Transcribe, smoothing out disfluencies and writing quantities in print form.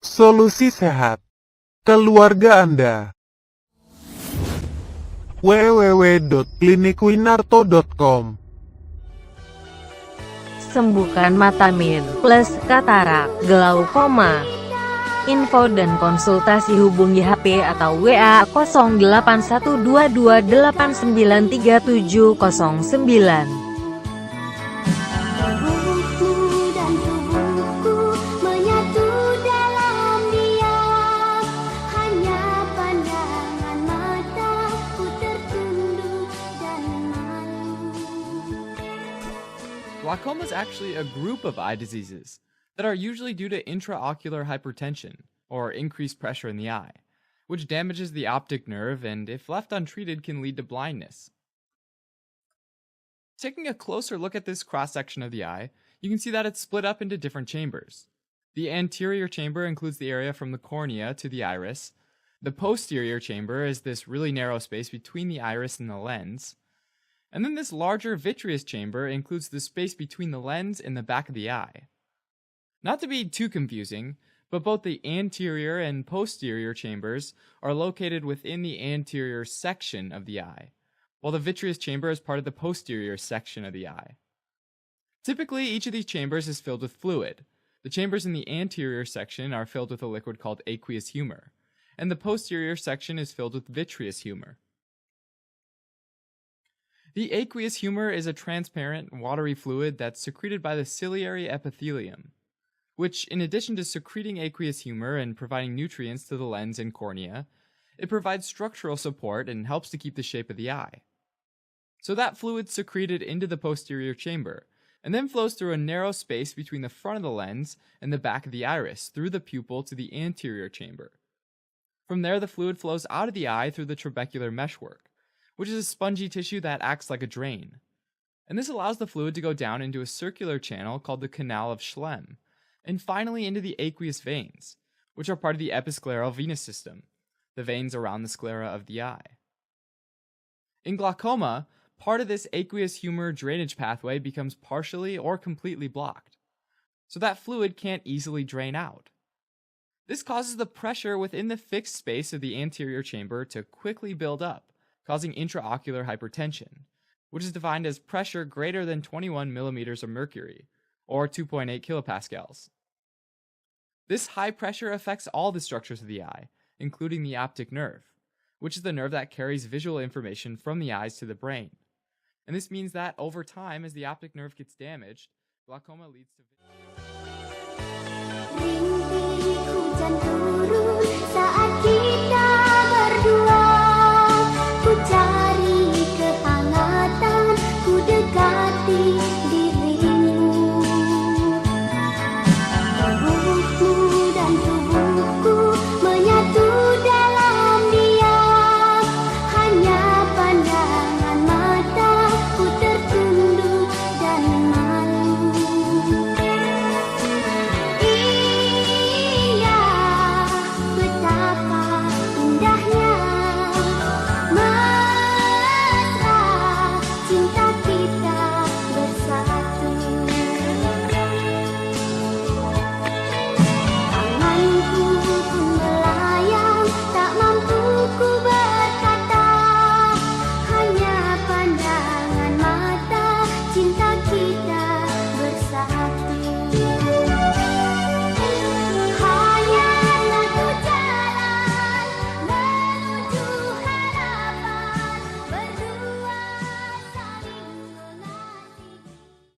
Solusi sehat. Keluarga Anda. www.klinikwinarto.com. Sembuhkan mata min, plus katarak, glaukoma. Info dan konsultasi hubungi HP atau WA 081228937009. Tubuhku dan tubuhku menyatu dalam diam. Hanya pandangan mataku tertunduk dan malu. Glaucoma is actually a group of eye diseases that are usually due to intraocular hypertension, or increased pressure in the eye, which damages the optic nerve and, if left untreated, can lead to blindness. Taking a closer look at this cross-section of the eye, you can see that it's split up into different chambers. The anterior chamber includes the area from the cornea to the iris. The posterior chamber is this really narrow space between the iris and the lens. And then this larger vitreous chamber includes the space between the lens and the back of the eye. Not to be too confusing, but both the anterior and posterior chambers are located within the anterior section of the eye, while the vitreous chamber is part of the posterior section of the eye. Typically, each of these chambers is filled with fluid. The chambers in the anterior section are filled with a liquid called aqueous humor, and the posterior section is filled with vitreous humor. The aqueous humor is a transparent, watery fluid that's secreted by the ciliary epithelium, which, in addition to secreting aqueous humor and providing nutrients to the lens and cornea, it provides structural support and helps to keep the shape of the eye. So that fluid's secreted into the posterior chamber, and then flows through a narrow space between the front of the lens and the back of the iris, through the pupil to the anterior chamber. From there, the fluid flows out of the eye through the trabecular meshwork, which is a spongy tissue that acts like a drain. And this allows the fluid to go down into a circular channel called the canal of Selain, and finally into the aqueous veins, which are part of the episcleral venous system, the veins around the sclera of the eye. In glaucoma, part of this aqueous humor drainage pathway becomes partially or completely blocked, so that fluid can't easily drain out. This causes the pressure within the fixed space of the anterior chamber to quickly build up, causing intraocular hypertension, which is defined as pressure greater than 21 millimeters of mercury, or 2.8 kilopascals. This high pressure affects all the structures of the eye, including the optic nerve, which is the nerve that carries visual information from the eyes to the brain. And this means that over time, as the optic nerve gets damaged, glaucoma leads to